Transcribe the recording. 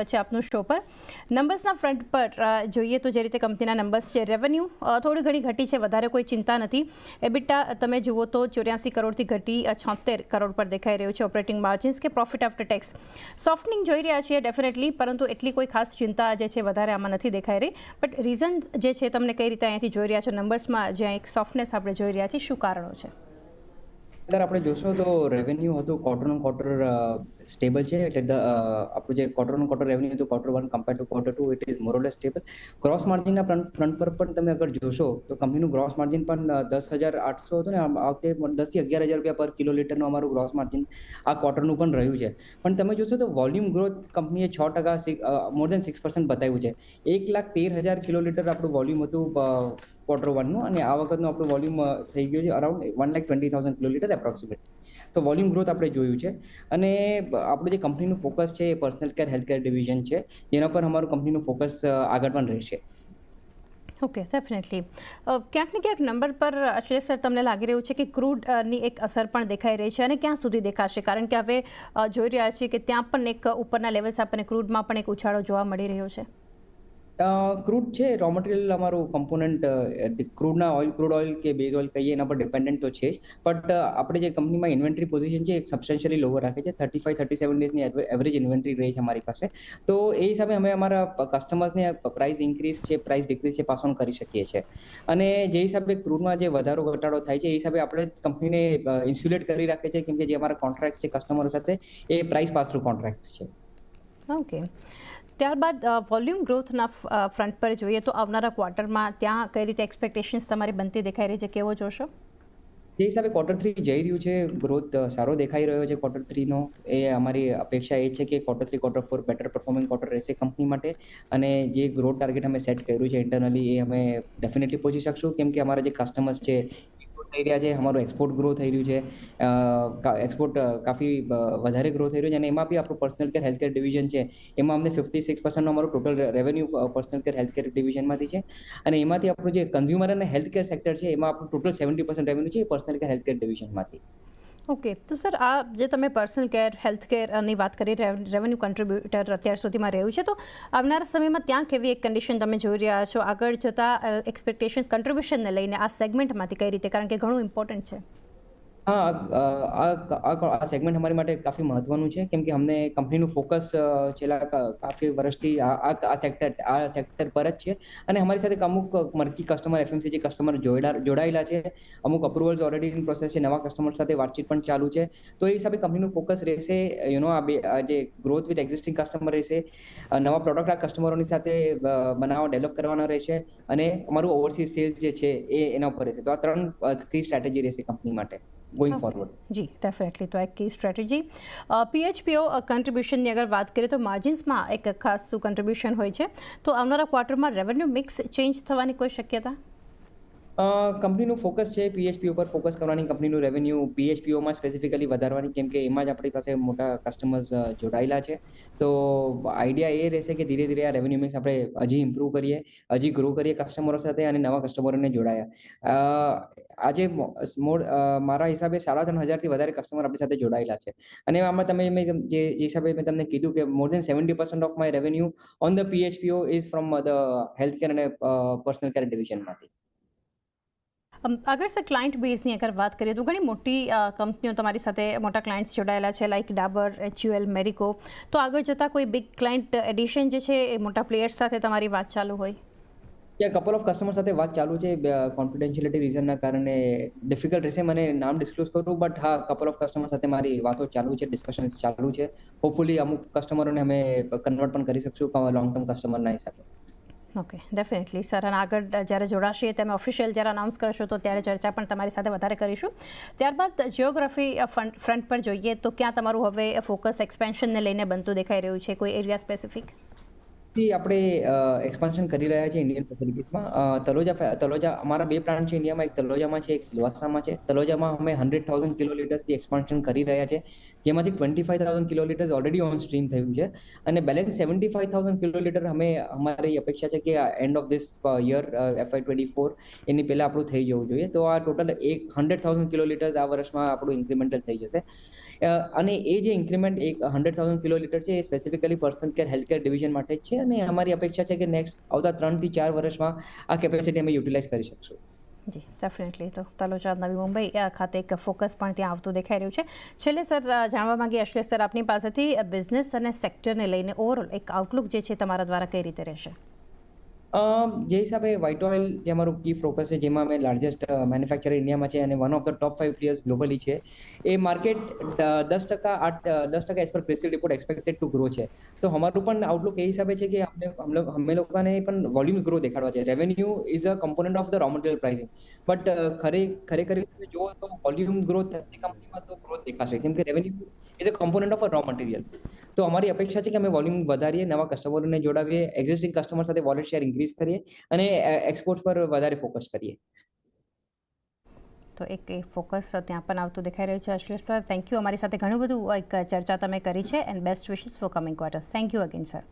છે આપનું શો પર નંબર્સના ફ્રન્ટ પર જોઈએ તો જે રીતે કંપનીના નંબર્સ છે, રેવન્યુ થોડી ઘણી ઘટી છે, વધારે કોઈ ચિંતા નથી. એબિટા તમે જુઓ તો 84 કરોડથી ઘટી 76 કરોડ પર દેખાઈ રહ્યું છે. ઓપરેટિંગ માર્જિન્સ કે પ્રોફિટ આફ્ટર ટેક્સ સોફ્ટનિંગ જોઈ રહ્યા છીએ ડેફિનેટલી, પરંતુ એટલી કોઈ ખાસ ચિંતા જે છે વધારે આમાં નથી દેખાઈ રહી. બટ રીઝન જે છે તમને કઈ રીતે અહીંયાથી જોઈ રહ્યા છો નંબર્સમાં, જ્યાં એક સોફ્ટનેસ આપણે જોઈ રહ્યા છીએ, શું કારણો છે? અગર આપણે જોશો તો રેવન્યુ હતું ક્વાર્ટર ઓન ક્વાર્ટર સ્ટેબલ છે. એટલે આપણું જે ક્વાર્ટર ઓન ક્વાર્ટર રેવન્યુ હતું quarter 1 compare to quarter 2 it is more or less stable. Gross માર્જિનના ફ્રન્ટ પર પણ તમે અગર જોશો તો કંપનીનું ગ્રોસ માર્જિન પણ 10,800 હતું ને આ વખતે 10 થી 11,000 રૂપિયા પર કિલો લીટરનું અમારું ગ્રોસ માર્જિન આ ક્વાર્ટરનું પણ રહ્યું છે. પણ તમે જોશો તો વોલ્યુમ ગ્રોથ કંપનીએ 6% મોર દેન 6% બતાવ્યું છે. 1,13,000 કિલો લીટર આપણું વોલ્યુમ હતું ક્વાર્ટર 1નું, અને આ વખતનું આપણું વોલ્યુમ થઈ ગયું છે અરાઉન્ડ 1,20,000 કિલો લીટર એપ્રોક્સિમેટલી. તો વોલ્યુમ ગ્રોથ આપણે જોયું છે. અને આપણું જે કંપનીનું ફોકસ છે એ પર્સનલ કેર હેલ્થકેર ડિવિઝન છે, જેના પર અમારું કંપનીનું ફોકસ આગળ પણ રહેશે. ઓકે, ડેફિનેટલી ક્યાંક ને ક્યાંક નંબર પર અશ્લેષ સર તમને લાગી રહ્યું છે કે ક્રૂડની એક અસર પણ દેખાઈ રહી છે, અને ક્યાં સુધી દેખાશે? કારણ કે હવે જોઈ રહ્યા છીએ કે ત્યાં પણ એક ઉપરના લેવલ્સ આપણને ક્રૂડમાં પણ એક ઉછાળો જોવા મળી રહ્યો છે. ક્રૂડ છે રો મટીરિયલ અમારું કમ્પોનન્ટ, ક્રૂડ ઓઇલ કે બેઝ ઓઇલ કહીએ એના પર ડિપેન્ડન્ટ તો છે જ. બટ આપણે જે કંપનીમાં ઇન્વેન્ટરી પોઝિશન છે એ સબસ્ટેન્શિયલી લોવર રાખે છે. 35-37 ડેઝની એવરેજ ઇન્વેન્ટરી રહી છે અમારી પાસે. તો એ હિસાબે અમે અમારા કસ્ટમર્સને પ્રાઇસ ઇન્ક્રીઝ છે, પ્રાઇસ ડિક્રીઝ છે પાસ ઓન કરી શકીએ છીએ. અને જે હિસાબે ક્રૂડમાં જે વધારો ઘટાડો થાય છે એ હિસાબે આપણે કંપનીને ઇન્સ્યુલેટ કરી રાખે છે, કેમ કે જે અમારા કોન્ટ્રાક્ટ છે કસ્ટમરો સાથે એ પ્રાઇસ પાસ થ્રુ કોન્ટ્રાક્ટ છે. ઓકે, ત્યારબાદ વોલ્યુમ ગ્રોથના ફ્રન્ટ પર જોઈએ તો આવનારા ક્વાર્ટરમાં ત્યાં કઈ રીતે એક્સપેક્ટેશન્સ તમારી બનતી દેખાઈ રહી છે, કેવો જોશો? જે હિસાબે ક્વાર્ટર 3 જઈ રહ્યું છે, ગ્રોથ સારો દેખાઈ રહ્યો છે ક્વાર્ટર 3નો. એ અમારી અપેક્ષા એ છે કે quarter 3 quarter 4 better performing quarter રહેશે કંપની માટે. અને જે ગ્રોથ ટાર્ગેટ અમે સેટ કર્યું છે ઇન્ટરનલી એ અમે ડેફિનેટલી પહોંચી શકશું, કેમ કે અમારા જે કસ્ટમર્સ છે થઈ રહ્યા છે, અમારું એક્સપોર્ટ ગ્રો થઈ રહ્યું છે, એક્સપોર્ટ કાફી વધારે ગ્રો થઈ રહ્યું છે. અને એમાં બી આપણું પર્સનલ કેર હેલ્થકેર ડિવિઝન છે, એમાં અમને 56% અમારું total revenue personal care healthcare ડિવિઝનમાંથી છે. અને એમાંથી આપણું જે કન્ઝ્યુમર અને હેલ્થકેર સેક્ટર છે એમાં આપણું ટોટલ 70% રેવન્યુ છે એ પર્સનલ કેર હેલ્થકેર ડિવિઝનમાંથી. ઓકે, તો સર આ જે તમે પર્સનલ કેર હેલ્થ કેરની વાત કરી, રેવન્યુ કન્ટ્રીબ્યુટર અત્યાર સુધીમાં રહ્યું છે, તો આવનારા સમયમાં ત્યાં કેવી એક કન્ડિશન તમે જોઈ રહ્યા છો? આગળ જતાં એક્સપેક્ટેશન્સ કન્ટ્રીબ્યુશનને લઈને આ સેગમેન્ટમાંથી કઈ રીતે, કારણ કે ઘણું ઇમ્પોર્ટન્ટ છે. આ સેગમેન્ટ અમારી માટે કાફી મહત્વનું છે, કેમ કે અમને કંપનીનું ફોકસ છેલ્લા કાફી વર્ષથી આ સેક્ટર પર જ છે. અને અમારી સાથે અમુક મર્કી કસ્ટમર એફએમસીજી કસ્ટમર જોડાયેલા છે, અમુક અપ્રુવલ્સ ઓલરેડી ઇન પ્રોસેસ છે, નવા કસ્ટમર સાથે વાતચીત પણ ચાલુ છે. તો એ હિસાબે કંપનીનું ફોકસ રહેશે આ જે ગ્રોથ વિથ એક્ઝિસ્ટિંગ કસ્ટમર રહેશે, નવા પ્રોડક્ટ આ કસ્ટમરોની સાથે બનાવવા ડેવલપ કરવાના રહેશે, અને અમારું ઓવરસીઝ સેલ્સ જે છે એ એના ઉપર રહેશે. તો આ 3 સ્ટ્રેટેજી રહેશે કંપની માટે ગોઈંગ ફોરવર્ડ. જી, ડેફિનેટલી. તો એક કી સ્ટ્રેટેજી પીએચપીઓ કન્ટ્રીબ્યુશનની અગર વાત કરીએ તો માર્જિન્સમાં એક ખાસ શું કન્ટ્રીબ્યુશન હોય છે, તો આવનારા ક્વાર્ટરમાં રેવન્યુ મિક્સ ચેન્જ થવાની કોઈ શક્યતા? કંપનીનું ફોકસ છે પીએચપીઓ પર ફોકસ કરવાની, કંપનીનું રેવન્યુ પીએચપીઓમાં સ્પેસિફિકલી વધારવાની, કેમ કે એમાં જ આપણી પાસે મોટા કસ્ટમર્સ જોડાયેલા છે. તો આઈડિયા એ રહેશે કે ધીરે ધીરે આ રેવન્યુ મિક્સ આપણે હજી ઇમ્પ્રૂવ કરીએ, હજી ગ્રો કરીએ કસ્ટમરો સાથે, અને નવા કસ્ટમરોને જોડાયા. આજે મારા હિસાબે 3,500થી વધારે કસ્ટમર આપણી સાથે જોડાયેલા છે. અને આમાં તમે જે હિસાબે મેં તમને કીધું કે more than 70% of my revenue on the PHPO is from the healthcare અને પર્સનલ કેર ડિવિઝનમાંથી. અગર સર ક્લાયન્ટ બેઝની અગર વાત કરીએ તો ઘણી મોટી કંપનીઓ તમારી સાથે, મોટા ક્લાયન્ટ્સ જોડાયેલા છે, લાઇક ડાબર, HUL, મેરિકો. તો આગળ જતાં કોઈ બિગ ક્લાયન્ટ એડિશન જે છે એ મોટા પ્લેયર્સ સાથે તમારી વાત ચાલુ હોય? કપલ ઓફ કસ્ટમર સાથે વાત ચાલુ છે, કોન્ફિડેન્શિયલિટી રીઝનના કારણે ડિફિકલ્ટ રહેશે મને નામ ડિસ્ક્લોઝ કરવું. બટ હા, કપલ ઓફ કસ્ટમર સાથે મારી વાતો ચાલુ છે, ડિસ્કશન્સ ચાલુ છે. હોપફુલી અમુક કસ્ટમરોને અમે કન્વર્ટ પણ કરી શકશું લોંગ ટર્મ કસ્ટમરના હિસાબે. Okay, definitely sir. અને આગળ જ્યારે જોડાશીએ તમે ઓફિશિયલ જ્યારે અનાઉન્સ કરશો તો ત્યારે ચર્ચા પણ તમારી સાથે વધારે કરીશું. ત્યારબાદ જિયોગ્રાફી ફ્રન્ટ પર જોઈએ તો ક્યાં તમારું હવે ફોકસ એક્સપેન્શનને લઈને બનતું દેખાઈ રહ્યું છે, કોઈ એરિયા સ્પેસિફિક? થી આપણે એક્સપાન્શન કરી રહ્યા છીએ ઇન્ડિયન ફેસિલિટીઝમાં. તલોજા અમારા 2 પ્લાન્ટ છે ઇન્ડિયામાં, એક તલોજામાં છે, એક સિલવાસામાં છે. તલોજામાં અમે 100,000 કિલોલીટર્સથી એક્સપાન્શન કરી રહ્યા છે, જેમાંથી 25,000 કિલોલીટર્સ ઓલરેડી ઓન સ્ટ્રીમ થયું છે અને બેલેન્સ 75,000 કિલોલીટર અમારી અપેક્ષા છે કે end of this year FY24 એની પહેલા આપણું થઈ જવું જોઈએ. તો આ ટોટલ 100,000 કિલોલીટર્સ આ વર્ષમાં આપણું ઇન્ક્રીમેન્ટલ થઈ જશે. અને એ જે ઇન્ક્રીમેન્ટ 100,000 કિલોલીટર છે એ specifically personal care healthcare division માટે જ છે અને અમારી અપેક્ષા છે કે નેક્સ્ટ આવતા 3 થી 4 વર્ષમાં આ કેપેસિટી અમે યુટિલાઇઝ કરી શકશું. જી ડેફિનેટલી. તો તલોજા નવી મુંબઈ ખાતે એક ફોકસ પણ ત્યાં આવતું દેખાઈ રહ્યું છે. છેલ્લે સર જાણવા માંગીએ અશ્લેષ સર આપની પાસેથી બિઝનેસ અને સેક્ટરને લઈને ઓવરઓલ એક આઉટલુક જે છે તમારા દ્વારા કઈ રીતે રહેશે? જે હિસાબે વ્હાઇટ ઓઇલ જે અમારું કી ફોકસ છે, જેમાં અમે લાર્જેસ્ટ મેન્યુફેક્ચરર ઇન્ડિયામાં છે અને one of the top 5 players globally છે, એ market 10% as per CRISIL report expected to grow છે. તો અમારું પણ આઉટલુક એ હિસાબે છે કે અમે લોકોને પણ વોલ્યુમ્સ ગ્રો દેખાડવા છે. Revenue is a component of the raw material pricing, but ખરેખર તમે જુઓ તો વોલ્યુમ ગ્રોથ થશે કંપનીમાં તો ગ્રોથ દેખાશે, કેમ કે revenue is a component of a raw material. તો અમારી અપેક્ષા છે કે અમે વોલ્યુમ વધારીએ, નવા કસ્ટમરોને જોડાવીએ, એક્ઝિસ્ટિંગ કસ્ટમર સાથે વોલેટ શેર ઇન્ક્રીઝ કરીએ અને એક્સપોર્ટ્સ પર વધારે ફોકસ કરીએ. તો એક ફોકસ ત્યાં પણ આવતું દેખાઈ રહ્યું છે. અશ્લેષ સર, થેન્ક યુ. અમારી સાથે ઘણું બધું એક ચર્ચા તમે કરી છે and best wishes four coming quarter. Thank you again sir.